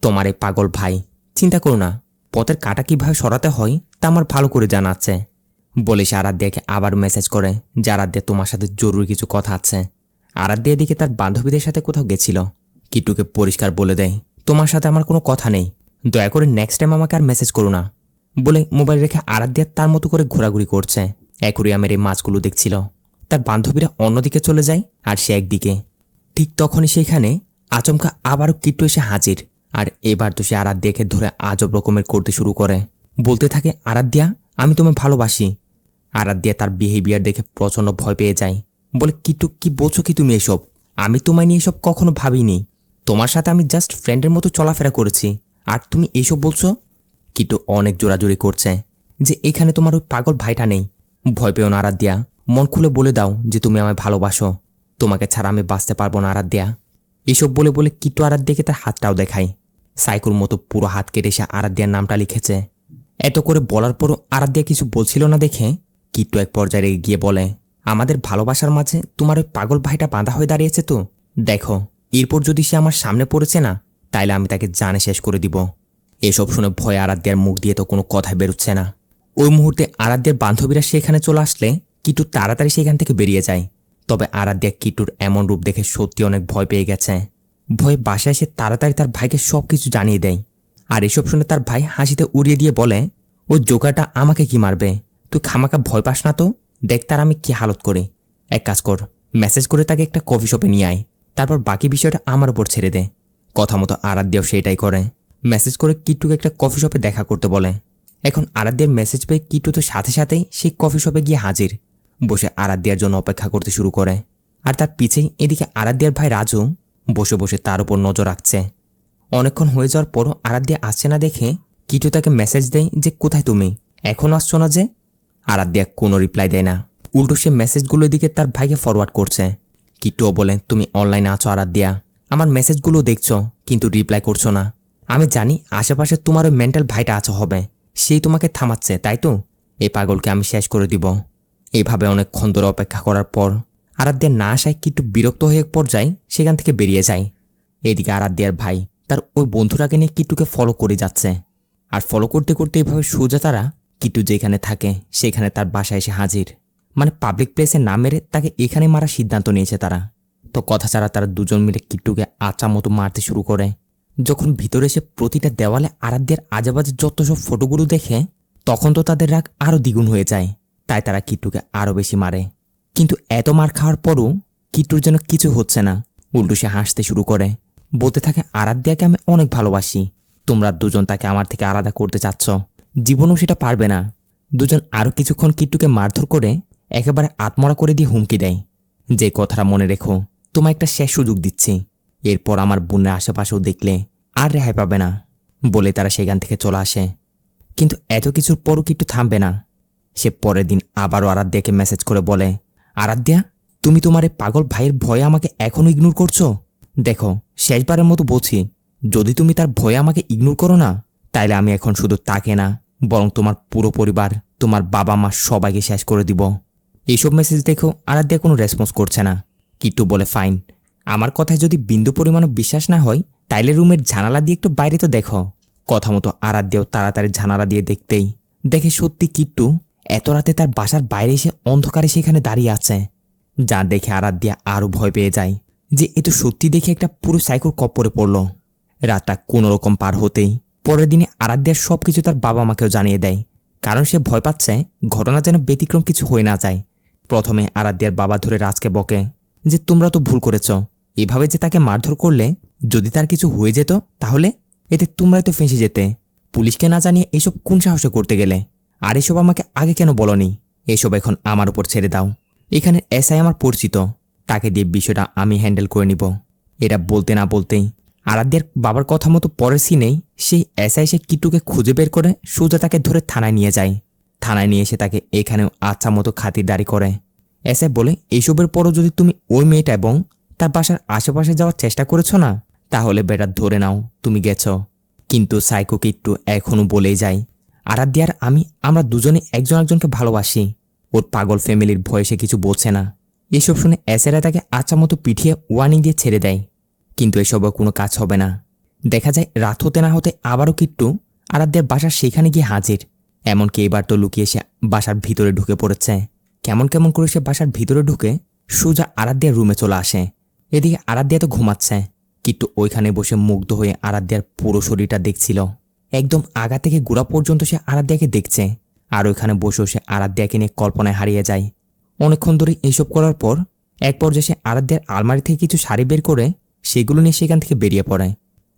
তোমার এই পাগল ভাই। চিন্তা করো না, পথের কাটা কিভাবে সরাতে হয় তা আমার ভালো করে জানা আছে। বলে সে আরাধ্যাকে আবার মেসেজ করে যে আরাধ্যা তোমার সাথে জরুরি কিছু কথা আছে। আরাধ্যা এদিকে তার বান্ধবীদের সাথে কোথাও গেছিল, কিট্টুকে পরিষ্কার বলে দেয় তোমার সাথে আমার কোনো কথা নেই, দয়া করে নেক্সট টাইম আমাকে আর মেসেজ করো না বলে মোবাইল রেখে আরাধ্যা তার মতো করে ঘোরাঘুরি করছে। অ্যাকোরিয়ামের এই মাছগুলো দেখছিল। তার বান্ধবীরা অন্যদিকে চলে যায় আর সে একদিকে। ঠিক তখনই সেখানে আচমকা আবারও কিট্টু এসে হাজির। আর এবার তো সে আরাধ্যাকে ধরে আজব রকমের করতে শুরু করে। বলতে থাকে, আরাধ্যা, আমি তোমায় ভালোবাসি। আরাধ্যা তার বিহেভিয়ার দেখে প্রচণ্ড ভয় পেয়ে যায়। বলে, কিট্টু, কি বলছো কি তুমি এসব? আমি তোমায় নিয়ে এসব কখনো ভাবিনি। তোমার সাথে আমি জাস্ট ফ্রেন্ডের মতো চলাফেরা করেছি, আর তুমি এইসব বলছো? কিট্টু অনেক জোরাজোরি করছে যে এখানে তোমার ওই পাগল ভাইটা নেই। ভয় পেও না আরাধ্যা, মন খুলে বলে দাও যে তুমি আমায় ভালোবাসো। তোমাকে ছাড়া আমি বাঁচতে পারবো না আরাধ্যা। এসব বলে বলে কিট্টু আরাধ্যাকে তার হাতটাও দেখায়। সাইকুর মতো পুরো হাত কেটে সে আরাধ্যার নামটা লিখেছে। এত করে বলার পরও আরাধ্যা কিছু বলছিল না দেখে কিট্টু এক পর্যায়ে রেগে গিয়ে বলে, আমাদের ভালোবাসার মাঝে তোমার ওই পাগল ভাইটা বাঁধা হয়ে দাঁড়িয়েছে তো। দেখো, এরপর যদি সে আমার সামনে পড়েছে না, তাইলে আমি তাকে জানে শেষ করে দিব। এসব শুনে ভয়ে আরাধ্যার মুখ দিয়ে তো কোনো কথা বেরোচ্ছে না। ওই মুহূর্তে আরাধ্যের বান্ধবীরা সেখানে চলে আসলে কিট্টু তাড়াতাড়ি সেখান থেকে বেরিয়ে যায়। তবে আরাধ্যা কিট্টুর এমন রূপ দেখে সত্যি অনেক ভয় পেয়ে গেছে। ভয়ে বাসায় এসে তাড়াতাড়ি তার ভাইকে সবকিছু জানিয়ে দেয়। আর এসব শুনে তার ভাই হাসিতে উড়িয়ে দিয়ে বলে, ওই জোকারটা আমাকে কি মারবে? তুই খামাকা ভয় পাস না তো? দেখ তার আমি কি হালত করি। এক কাজ কর, মেসেজ করে তাকে একটা কফি শপে নিয়ে আয়, তারপর বাকি বিষয়টা আমার উপর ছেড়ে দে। কথা মতো আরাধ্যাও সেটাই করে। মেসেজ করে কিট্টুকে একটা কফি শপে দেখা করতে বলে। এখন আরাধ্যার মেসেজ পেয়ে কিট্টু তো সাথে সাথেই সেই কফি শপে গিয়ে হাজির। বসে আরাধ্যার জন্য অপেক্ষা করতে শুরু করে। আর তার পিছেই এদিকে আরাধ্যার ভাই রাজু বসে বসে তার উপর নজর রাখছে। অনেকক্ষণ হয়ে যাওয়ার পরও আরাধ্যা আসছে না দেখে কিট্টু তাকে মেসেজ দেয় যে, কোথায় তুমি, এখনও আসছো না যে? আরাধ্যা কোনো রিপ্লাই দেয় না, উল্টো সে মেসেজগুলোর দিকে তার ভাইকে ফরওয়ার্ড করছে। কিট্টুও বলে, তুমি অনলাইনে আছো আরাধ্যা, আমার মেসেজগুলো দেখছো কিন্তু রিপ্লাই করছো না। আমি জানি আশেপাশে তোমার ওই মেন্টাল ভাইটা আছে হবে, সেই তোমাকে থামাচ্ছে, তাই তো? এই পাগলকে আমি শেষ করে দিব। এইভাবে অনেকক্ষণ ধরে অপেক্ষা করার পর আরাধ্যা না আসায় কিট্টু বিরক্ত হয়ে এক পর্যায়ে সেখান থেকে বেরিয়ে যায়। এদিকে আরাধ্যার ভাই তার ওই বন্ধুটাকে নিয়ে কিট্টুকে ফলো করে যাচ্ছে। আর ফলো করতে করতে এইভাবে সোজা তারা কিট্টু যেখানে থাকে সেখানে তার বাসায় এসে হাজির। মানে পাবলিক প্লেসে না মেরে তাকে এখানে মারার সিদ্ধান্ত নিয়েছে তারা। তো কথা ছাড়া তারা দুজন মিলে কিট্টুকে আচা মতো মারতে শুরু করে। যখন ভিতরে এসে প্রতিটা দেওয়ালে আরাধ্যার আজেবাজে যত সব ফটোগুলো দেখে, তখন তো তাদের রাগ আরও দ্বিগুণ হয়ে যায়। তাই তারা কিট্টুকে আরও বেশি মারে। কিন্তু এত মার খাওয়ার পরও কিট্টুর যেন কিছু হচ্ছে না। উল্টো সে হাসতে শুরু করে, বলতে থাকে, আরাধ্যাকে আমি অনেক ভালোবাসি, তোমরা দুজন তাকে আমার থেকে আলাদা করতে চাচ্ছ, জীবনেও সেটা পারবে না। দুজন আরও কিছুক্ষণ কিট্টুকে মারধর করে একেবারে আত্মরা করে দিয়ে হুমকি দেয়, যে কথাটা মনে রেখো, তোমায় একটা শেষ সুযোগ দিচ্ছি, এরপর আমার বোনের আশেপাশেও দেখলে আর রেহাই পাবে না। বলে তারা সেখান থেকে চলে আসে। কিন্তু এত কিছুর পরও কিট্টু থামবে না। সে পরের দিন আবারও আরাধ্যাকে মেসেজ করে বলে, আরাধ্যা, তুমি তোমার এই পাগল ভাইয়ের ভয়ে আমাকে এখনও ইগনোর করছো? দেখো, শেষবারের মতো বলছি, যদি তুমি তার ভয়ে আমাকে ইগনোর করো না, তাইলে আমি এখন শুধু তাকে না, বরং তোমার পুরো পরিবার, তোমার বাবা মা সবাইকে শেষ করে দিব। এইসব মেসেজ দেখো আরাধ্যা কোনো রেসপন্স করছে না। কিট্টু বলে, ফাইন, আমার কথায় যদি বিন্দু পরিমাণও বিশ্বাস না হয়, তাইলে রুমের জানালা দিয়ে একটু বাইরে তো দেখো। কথা মতো আরাধ্যাও তাড়াতাড়ি জানালা দিয়ে দেখতেই দেখে সত্যি কিট্টু এত রাতে তার বাসার বাইরে এসে অন্ধকারে সেখানে দাঁড়িয়ে আছে। যা দেখে আরাধ্যা আরও ভয় পেয়ে যায় যে এ তো সত্যি দেখে একটা পুরো সাইকোর কপ্পরে পড়ল। রাতটা কোনোরকম পার হতেই পরের দিনে আরাধ্যার সবকিছু তার বাবা মাকেও জানিয়ে দেয়, কারণ সে ভয় পাচ্ছে ঘটনা যেন ব্যতিক্রম কিছু হয়ে না যায়। প্রথমে আরাধ্যার বাবা ধরে রাজকে বকে যে, তোমরা তো ভুল করেছ, এভাবে যে তাকে মারধর করলে যদি তার কিছু হয়ে যেত তাহলে এতে তোমরাই তো ফেঁসে যেতে। পুলিশকে না জানিয়ে এসব কোন সাহসে করতে গেলে? আর এসব আমাকে আগে কেন বলনি? এসব এখন আমার উপর ছেড়ে দাও। এখানে এসআই আমার পরিচিত, তাকে দিয়ে বিষয়টা আমি হ্যান্ডেল করে নিব। এরা বলতে না বলতেই আরাধ্যের বাবার কথা মতো পরের সিনেই সেই এসআই সে কিট্টুকে খুঁজে বের করে সোজা তাকে ধরে থানায় নিয়ে যায়। থানায় নিয়ে এসে তাকে এখানেও আচ্ছা মতো খাতিরদারি করে। এসআই বলে, এইসবের পরও যদি তুমি ওই মেয়েটা এবং তার বাসার আশেপাশে যাওয়ার চেষ্টা করেছ না, তাহলে বেটা ধরে নাও তুমি গেছ। কিন্তু সাইকো কিট্টু এখনও বলেই যায়, আরাধ্যার আমরা দুজনে একজন একজনকে ভালোবাসি। ওর পাগল ফ্যামিলির ভয়ে সে কিছু বলছে না। এসব শুনে এসআইরা তাকে আচ্ছা মতো পিঠিয়ে ওয়ার্নিং দিয়ে ছেড়ে দেয়। কিন্তু এসবও কোনো কাজ হবে না। দেখা যায় রাত হতে না হতে আবারও কিট্টু আরাধ্যার বাসার সেখানে গিয়ে হাজির। এমনকি এবার তো লুকিয়ে সে বাসার ভিতরে ঢুকে পড়েছে। কেমন কেমন করে সে বাসার ভিতরে ঢুকে সোজা আরাধ্যার রুমে চলে আসে। এদিকে আরাধ্যা তো ঘুমাচ্ছে। কিট্টু ওইখানে বসে মুগ্ধ হয়ে আরাধ্যার পুরো শরীরটা দেখছিল। একদম আগা থেকে গোড়া পর্যন্ত সে আরাধ্যাকে দেখছে, আর ওইখানে বসেও সে আরাধ্যাকে নিয়ে কল্পনায় হারিয়ে যায়। অনেকক্ষণ ধরে এইসব করার পর এক পর্যায়ে সে আরাধ্যার আলমারি থেকে কিছু শাড়ি বের করে সেগুলো নিয়ে সেখান থেকে বেরিয়ে পড়ে।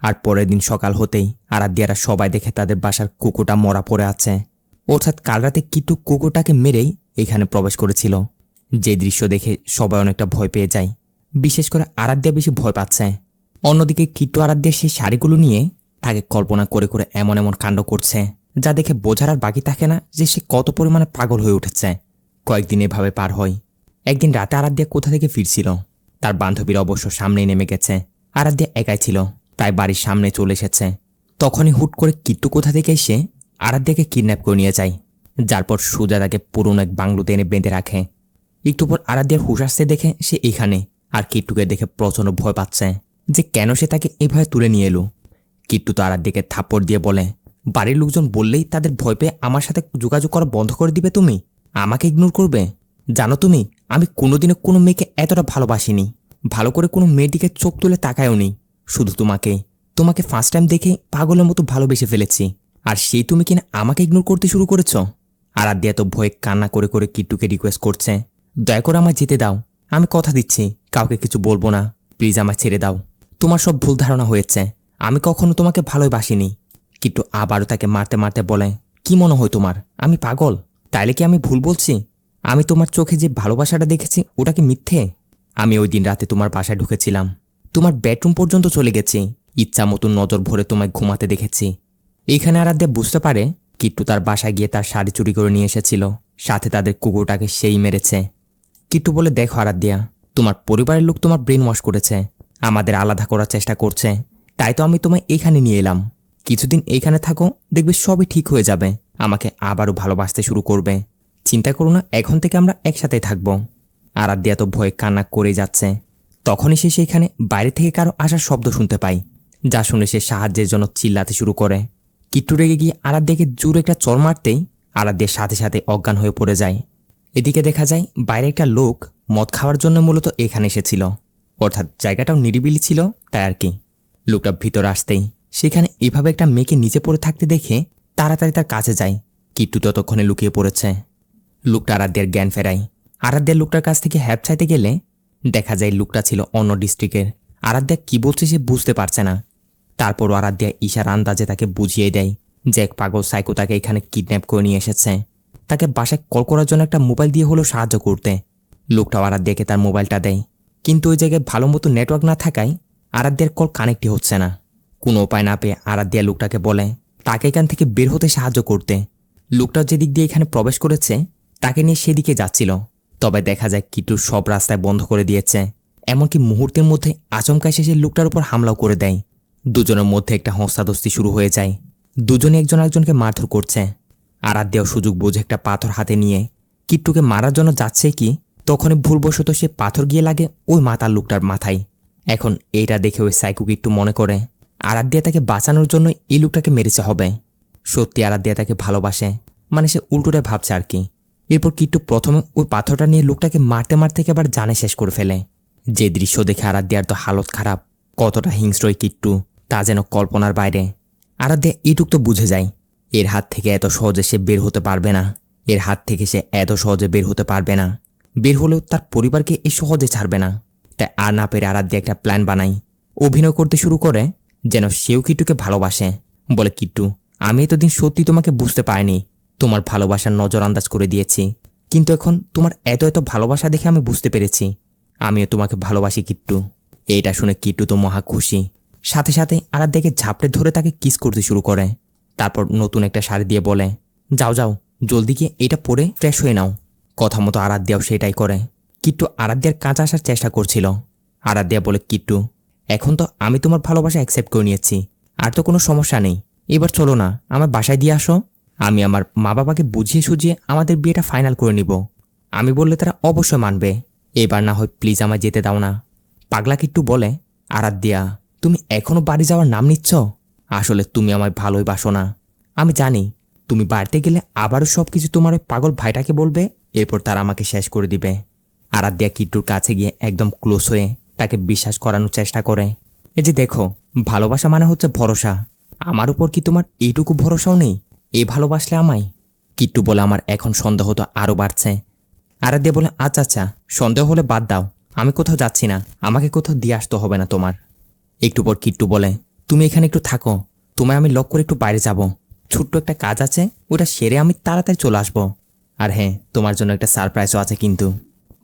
আর পরের দিন সকাল হতেই আরাধ্যারা সবাই দেখে তাদের বাসার কুকুরটা মরা পড়ে আছে। অর্থাৎ কাল রাতে কিট্টু কুকুরটাকে মেরেই এখানে প্রবেশ করেছিল। যে দৃশ্য দেখে সবাই অনেকটা ভয় পেয়ে যায়, বিশেষ করে আরাধ্যা বেশি ভয় পাচ্ছে। অন্যদিকে কিট্টু আরাধ্যার সেই শাড়িগুলো নিয়ে তাকে কল্পনা করে করে এমন এমন কাণ্ড করছে, যা দেখে বোঝার আর বাকি থাকে না যে সে কত পরিমাণে পাগল হয়ে উঠেছে। কয়েকদিন এভাবে পার হয়। একদিন রাতে আরাধ্যা কোথা থেকে ফিরছিল। তার বান্ধবীরা অবশ্য সামনেই নেমে গেছে। আরাধ্যা একাই ছিল, তাই বাড়ির সামনে চলে এসেছে। তখনই হুট করে কিট্টু কোথা থেকে এসে আরাধ্যাকে কিডন্যাপ করে নিয়ে যায়, যার পর সুজা তাকে পুরনো এক বাংলোতে এনে বেঁধে রাখে। একটু পর আরাধ্যার হুঁশ আসতে দেখে সে এখানে, আর কিট্টুকে দেখে প্রচণ্ড ভয় পাচ্ছে যে কেন সে তাকে এভাবে তুলে নিয়ে এলো। কিট্টু তো আরাধ্যাকে থাপ্পড় দিয়ে বলে, বাড়ির লোকজন বললেই তাদের ভয় পেয়ে আমার সাথে যোগাযোগ করা বন্ধ করে দিবে, তুমি আমাকে ইগনোর করবে। জানো তুমি, আমি কোনোদিনও কোনো মেয়েকে এতটা ভালোবাসিনি, ভালো করে কোনো মেয়ের দিকে চোখ তুলে তাকায়ও নি। শুধু তোমাকে ফার্স্ট টাইম দেখে পাগলের মতো ভালোবেসে ফেলেছি, আর সেই তুমি কিনা আমাকে ইগনোর করতে শুরু করেছ। আরাধ্যা তো ভয়ে কান্না করে করে কিট্টুকে রিকোয়েস্ট করছে, দয়া করে আমায় যেতে দাও, আমি কথা দিচ্ছি কাউকে কিছু বলবো না, প্লিজ আমায় ছেড়ে দাও। তোমার সব ভুল ধারণা হয়েছে, আমি কখনো তোমাকে ভালোবাসিনি। কিট্টু আবারও তাকে মারতে মারতে বলে, কি মনে হয় তোমার আমি পাগল? তাইলে কি আমি ভুল বলছি? আমি তোমার চোখে যে ভালোবাসাটা দেখেছি ওটা কি মিথ্যে? আমি ওই দিন রাতে তোমার বাসায় ঢুকেছিলাম, তোমার বেডরুম পর্যন্ত চলে গেছি, ইচ্ছা মতো নজর ভরে তোমায় ঘুমাতে দেখেছি। এইখানে আরাধ্যা বুঝতে পারে কিট্টু তার বাসায় গিয়ে তার শাড়ি চুরি করে নিয়ে এসেছিল, সাথে তাদের কুকুরটাকে সেই মেরেছে। কিট্টু বলে, দেখো আরাধ্যা, তোমার পরিবারের লোক তোমার ব্রেন ওয়াশ করেছে, আমাদের আলাদা করার চেষ্টা করছে, তাই তো আমি তোমায় এইখানে নিয়ে এলাম। কিছুদিন এইখানে থাকো, দেখবে সবই ঠিক হয়ে যাবে, আমাকে আবারও ভালোবাসতে শুরু করবে। চিন্তা করো না, এখন থেকে আমরা একসাথে থাকব। আরাধ্যা তো ভয়ে কান্না করে যাচ্ছে। তখনই সে সেখানে বাইরে থেকে কারো আসার শব্দ শুনতে পায়, যা শুনে সে সাহায্যের জন্য চিল্লাতে শুরু করে। কিট্টু রেগে গিয়ে আরাধ্যাকে জোরে একটা চড় মারতেই আরাধ্যার সাথে সাথে অজ্ঞান হয়ে পড়ে যায়। এদিকে দেখা যায় বাইরে একটা লোক মদ খাওয়ার জন্য মূলত এখানে এসেছিল, অর্থাৎ জায়গাটাও নিরিবিলি ছিল, তাই আর কি। লোকটা ভিতর আসতেই সেখানে এভাবে একটা মেয়েকে নিচে পড়ে থাকতে দেখে তাড়াতাড়ি তার কাছে যায়। কিট্টু ততক্ষণে লুকিয়ে পড়েছে। লোকটা আরাধ্যার জ্ঞান ফেরায়। আরাধ্যা লোকটার কাছ থেকে হেল্প চাইতে গেলে দেখা যায় লোকটা ছিল অন্য ডিস্ট্রিক্টের। আরাধ্যা কি বলছে সে বুঝতে পারছে না। তারপরও আরাধ্যা ইশার আন্দাজে তাকে বুঝিয়ে দেয় যে এক পাগল সাইকো তাকে এখানে কিডন্যাপ করে নিয়ে এসেছে, তাকে বাসায় কল করার জন্য একটা মোবাইল দিয়ে হলেও সাহায্য করতে। লোকটাও আরাধ্যাকে তার মোবাইলটা দেয়, কিন্তু ওই জায়গায় ভালো মতো নেটওয়ার্ক না থাকায় আরাধ্যার কল কানেক্টই হচ্ছে না। কোনো উপায় না পেয়ে আরাধ্যা লোকটাকে বলে তাকে এখান থেকে বের হতে সাহায্য করতে। লোকটা যেদিক দিয়ে এখানে প্রবেশ করেছে তাকে নিয়ে সেদিকে যাচ্ছিল, তবে দেখা যায় কিট্টু সব রাস্তায় বন্ধ করে দিয়েছে। এমনকি মুহূর্তের মধ্যে আচমকা এসে লোকটার উপর হামলাও করে দেয়। দুজনের মধ্যে একটা হস্তাধস্তি শুরু হয়ে যায়, দুজনে একজন একজনকে মারধর করছে। আরাধ্যাও সুযোগ বুঝে একটা পাথর হাতে নিয়ে কিট্টুকে মারার জন্য যাচ্ছে কি তখনই ভুলবশত সে পাথর গিয়ে লাগে ওই মাতার লোকটার মাথায়। এখন এইটা দেখে ওই সাইকো কিট্টু মনে করে আরাধ্যা তাকে বাঁচানোর জন্য এই লোকটাকে মেরেছে হবে। সত্যি আরাধ্যা তাকে ভালোবাসে, মানে সে উল্টোটা ভাবছে আর কি। এরপর কিট্টু প্রথমে ওই পাথরটা নিয়ে লোকটাকে মারতে মারতে একেবারে জানে শেষ করে ফেলে। যে দৃশ্য দেখে আরাধ্যার তো হালত খারাপ, কতটা হিংস্র ওই কিট্টু তা যেন কল্পনার বাইরে। আরাধ্যা এইটুক তো বুঝে যায় এর হাত থেকে এত সহজে সে বের হতে পারবে না, এর হাত থেকে সে এত সহজে বের হতে পারবে না। বের হলেও তার পরিবারকে এই সহজে ছাড়বে না। তাই আর না পেরে আরাধ্যা একটা প্ল্যান বানাই, অভিনয় করতে শুরু করে যেন সেও কিট্টুকে ভালোবাসে। বলে, কিট্টু, আমি এতদিন সত্যি তোমাকে বুঝতে পারিনি, তোমার ভালোবাসার নজর আন্দাজ করে দিয়েছি, কিন্তু এখন তোমার এত এত ভালোবাসা দেখে আমি বুঝতে পেরেছি আমিও তোমাকে ভালোবাসি কিট্টু। এইটা শুনে কিট্টু তো মহা খুশি, সাথে সাথে আরাধ্যাকে ঝাপটে ধরে তাকে কিস করতে শুরু করে। তারপর নতুন একটা শাড়ি দিয়ে বলে, যাও যাও জলদি গিয়ে এটা পরে ফ্রেশ হয়ে নাও। কথা মতো আরাধ্যাও সেটাই করে। কিট্টু আরাধ্যার কাছে আসার চেষ্টা করছিল। আরাধ্যা বলে, কিট্টু, এখন তো আমি তোমার ভালোবাসা অ্যাকসেপ্ট করে নিয়েছি, আর তো কোনো সমস্যা নেই, এবার চলো না আমার বাসায় দিয়ে আসো, আমি আমার মা বাবাকে বুঝিয়ে সুঝিয়ে আমাদের বিয়েটা ফাইনাল করে নিব। আমি বললে তারা অবশ্যই মানবে, এবার না হয় প্লিজ আমায় যেতে দাও না। পাগলা কিট্টু বলে, আরাধ্যা, তুমি এখনো বাড়ি যাওয়ার নাম নিচ্ছ? আসলে তুমি আমায় ভালোই বাসো না, আমি জানি। তুমি বাড়িতে গেলে আবারও সব কিছু তোমার ওই পাগল ভাইটাকে বলবে, এরপর তারা আমাকে শেষ করে দিবে। আরাধ্যা কিট্টুর কাছে গিয়ে একদম ক্লোজ হয়ে তাকে বিশ্বাস করানোর চেষ্টা করে। এই যে দেখো, ভালোবাসা মানে হচ্ছে ভরসা। আমার উপর কি তোমার এইটুকু ভরসাও নেই? এই ভালোবাসলে আমায়? কিট্টু বলে আমার এখন সন্দেহ তো আরও বাড়ছে। আরাধ্যা বলে আচ্ছা আচ্ছা, সন্দেহ হলে বাদ দাও, আমি কোথাও যাচ্ছি না, আমাকে কোথাও দিয়ে আসতে হবে না তোমার। একটু পর কিট্টু বলে তুমি এখানে একটু থাকো, তোমায় আমি লক করে একটু বাইরে যাব, ছোট্ট একটা কাজ আছে, ওটা সেরে আমি তাড়াতাড়ি চলে আসবো। আর হ্যাঁ, তোমার জন্য একটা সারপ্রাইজও আছে কিন্তু।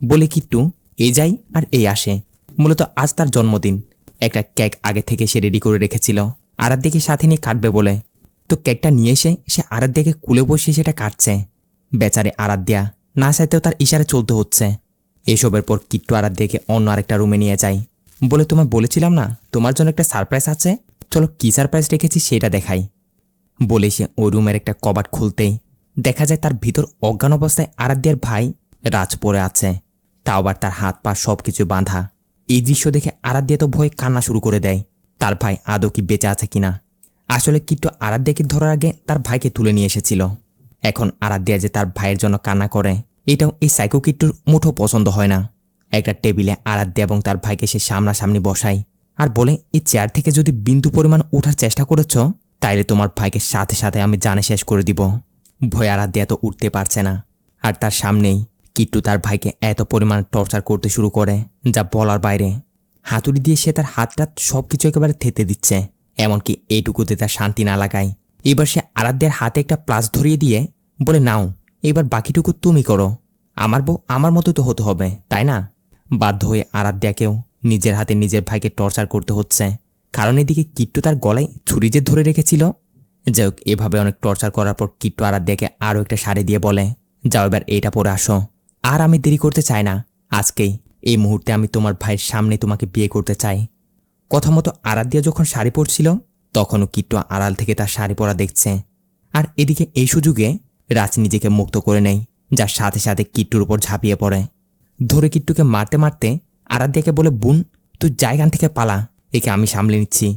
বলে কিট্টু এই যাই আর এই আসে। মূলত আজ তার জন্মদিন। একটা কেক আগে থেকে সে রেডি করে রেখেছিল আরাধ্যাকে সাথে নিয়ে কাটবে বলে। তো কেকটা নিয়ে এসে সে আরাধ্যাকে কুলে বসিয়ে সেটা কাটছে। বেচারে আরাধ্যা না চাইতেও তার ইশারা চলতে হচ্ছে। এসবের পর কিট্টু আরাধ্যাকে অন্য আরেকটা রুমে নিয়ে যায়। বলে তোমায় বলেছিলাম না তোমার জন্য একটা সারপ্রাইজ আছে, চলো কি সারপ্রাইজ রেখেছি সেটা দেখাই। বলে সে ওই রুমের একটা কবাট খুলতেই দেখা যায় তার ভিতর অজ্ঞান অবস্থায় আরাধ্যার ভাই রাজ পড়ে আছে, তাও আবার তার হাত পা সবকিছু বাঁধা। এই দৃশ্য দেখে আরাধ্যা তো ভয়ে কান্না শুরু করে দেয়। তার ভাই আদৌ কি বেঁচে আছে কিনা। আসলে কিট্টু আরাধ্যাকে ধরার আগে তার ভাইকে তুলে নিয়ে এসেছিল। এখন আরাধ্যা যে তার ভাইয়ের জন্য কান্না করে, এটাও এই সাইকো কিট্টুর মুঠো পছন্দ হয় না। একটা টেবিলে আরাধ্যা এবং তার ভাইকে সে সামনাসামনি বসায় আর বলে এই চেয়ার থেকে যদি বিন্দু পরিমাণ ওঠার চেষ্টা করেছ তাইলে তোমার ভাইকে সাথে সাথে আমি জানে শেষ করে দিব। ভয় আরাধ্যা তো উঠতে পারছে না। আর তার সামনেই কিট্টু তার ভাইকে এত পরিমাণ টর্চার করতে শুরু করে যা বলার বাইরে। হাতুড়ি দিয়ে সে তার হাতটা সবকিছু একেবারে থেতে দিচ্ছে, এমনকি এইটুকুতে তার শান্তি না লাগায়। এবার সে আরাধ্যার হাতে একটা প্লাস ধরিয়ে দিয়ে বলে নাও, এবার বাকিটুকু তুমি করো, আমার বউ আমার মতো তো হতে হবে তাই না। বাধ্য হয়ে আরাধ্যাকেও নিজের হাতে নিজের ভাইকে টর্চার করতে হচ্ছে, কারণ এদিকে কিট্টু তার গলায় ছুরি যে ধরে রেখেছিল। যাই হোক, এভাবে অনেক টর্চার করার পর কিট্টু আরাধ্যাকে আরও একটা শাড়ি দিয়ে বলে যাও এবার এইটা পরে আসো। আর আমি দেরি করতে চাই না, আজকেই এই মুহূর্তে আমি তোমার ভাইয়ের সামনে তোমাকে বিয়ে করতে চাই। কথা মতো আরাধ্যা যখন শাড়ি পরছিল তখনও কিট্টু আড়াল থেকে তার শাড়ি পরা দেখছে। আর এদিকে এই সুযোগে রাজ নিজেকে মুক্ত করে নেয়, যার সাথে সাথে কিট্টুর উপর ঝাঁপিয়ে পড়ে। ধরে কিট্টুকে মারতে মারতে আরাধ্যাকে বলে বোন তুই জায়গান থেকে পালা, একে আমি সামলে নিচ্ছি।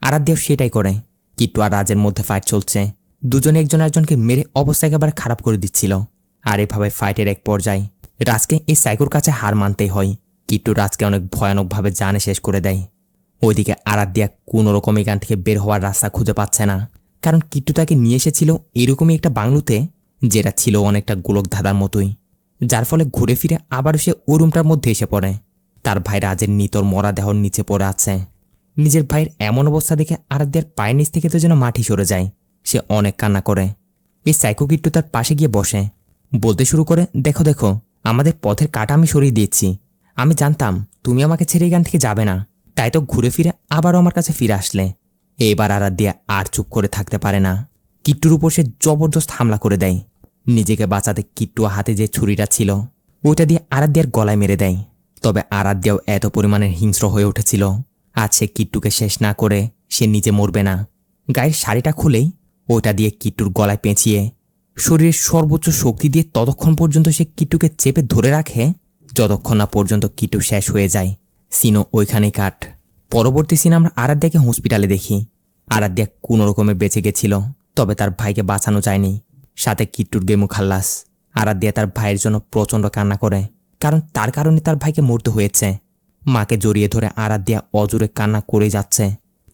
আরাধ্যাও সেটাই করে। কিট্টু আর রাজের মধ্যে ফাইট চলছে, দুজনে একজন একজনকে মেরে অবস্থা একেবারে খারাপ করে দিচ্ছিল। আর এভাবে ফাইটের এক পর্যায়ে রাজকে এই সাইকোর কাছে হার মানতেই হয়। কিট্টু রাজকে অনেক ভয়ানকভাবে জানে শেষ করে দেয়। ওইদিকে আরাধ্যা কোনো রকম এখান থেকে বের হওয়ার রাস্তা খুঁজে পাচ্ছে না, কারণ কিট্টু তাকে নিয়ে এসেছিল এরকমই একটা বাংলোতে যেটা ছিল অনেকটা গোলক ধাঁধার মতোই, যার ফলে ঘুরে ফিরে আবারও সে ওই রুমটার মধ্যে এসে পড়ে। তার ভাই রাজের নিতর মরা দেহর নিচে পড়ে আছে। নিজের ভাইয়ের এমন অবস্থা দেখে আরাধ্যার পায়ের নিচ থেকে তো যেন মাটি সরে যায়। সে অনেক কান্না করে। এই সাইকো কিট্টু তার পাশে গিয়ে বসে বলতে শুরু করে দেখো দেখো, আমাদের পথের কাঁটা আমি সরিয়ে দিয়েছি। আমি জানতাম তুমি আমাকে ছেড়ে এখান থেকে যাবে না, তাই তো ঘুরে ফিরে আবারও আমার কাছে ফিরে আসলে। এইবার আরাধ্যা আর চুপ করে থাকতে পারে না, কিট্টুর উপর সে জবরদস্ত হামলা করে দেয়। নিজেকে বাঁচাতে কিট্টু হাতে যে ছুরিটা ছিল ওইটা দিয়ে আরাধ্যার গলায় মেরে দেয়। তবে আরাধ্যাও এত পরিমাণের হিংস্র হয়ে উঠেছিল, আজ সে কিট্টুকে শেষ না করে সে নিজে মরবে না। গায়ের শাড়িটা খুলেই ওইটা দিয়ে কিট্টুর গলায় পেঁচিয়ে শরীরের সর্বোচ্চ শক্তি দিয়ে ততক্ষণ পর্যন্ত সে কিট্টুকে চেপে ধরে রাখে যতক্ষণ না পর্যন্ত কিট্টু শেষ হয়ে যায়। সিনো ওইখানেই কাট। পরবর্তী সিন আমরা আরাধ্যাকে হসপিটালে দেখি। আরাধ্যা কোনো রকমে বেঁচে গেছিল, তবে তার ভাইকে বাঁচানো যায়নি। সাথে কিট্টুর গেমু খাল্লাস। আরাধ্যা তার ভাইয়ের জন্য প্রচণ্ড কান্না করে, কারণ তার কারণে তার ভাইকে মরতে হয়েছে। মাকে জড়িয়ে ধরে আরাধ্যা অজুরে কান্না করে যাচ্ছে।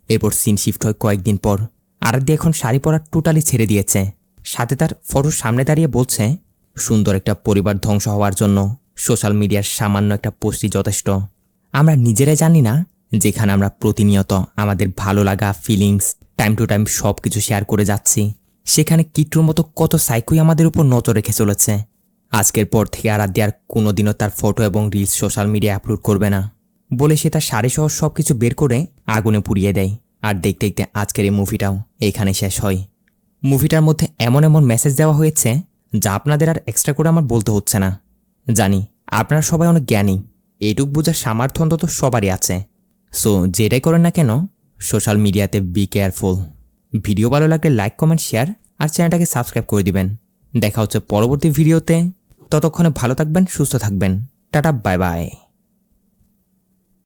এরপর সিন শিফট হয় কয়েকদিন পর। আরাধ্যা এখন শাড়ি পরা টোটালি ছেড়ে দিয়েছে। সাথে তার ফটোর সামনে দাঁড়িয়ে বলছে সুন্দর একটা পরিবার ধ্বংস হওয়ার জন্য সোশ্যাল মিডিয়ার সামান্য একটা পোস্টই যথেষ্ট। আমরা নিজেরাই জানি না যেখানে আমরা প্রতিনিয়ত আমাদের ভালো লাগা ফিলিংস টাইম টু টাইম সব কিছু শেয়ার করে যাচ্ছি, সেখানে কিট্টুর মতো কত সাইকোই আমাদের উপর নজর রেখে চলেছে। আজকের পর থেকে আরাধ্যা আর কোনোদিনও তার ফটো এবং রিলস সোশ্যাল মিডিয়ায় আপলোড করবে না বলে সে তার শাড়ি সহ সব কিছু বের করে আগুনে পুড়িয়ে দেয়। আর দেখতে দেখতে আজকের এই মুভিটাও এইখানে শেষ হয়। মুভিটার মধ্যে এমন এমন মেসেজ দেওয়া হয়েছে যা আপনাদের আর এক্সট্রা করে আমার বলতে হচ্ছে না। জানি আপনারা সবাই অনেক জ্ঞানী, এইটুক বোঝার সামর্থ্য অন্তত সবারই আছে। সো যেটাই করেন না কেন সোশ্যাল মিডিয়াতে বি কেয়ারফুল। ভিডিও ভালো লাগলে লাইক কমেন্ট শেয়ার আর চ্যানেলটাকে সাবস্ক্রাইব করে দিবেন। দেখা হচ্ছে পরবর্তী ভিডিওতে, ততক্ষণে ভালো থাকবেন, সুস্থ থাকবেন। Tata, bye bye.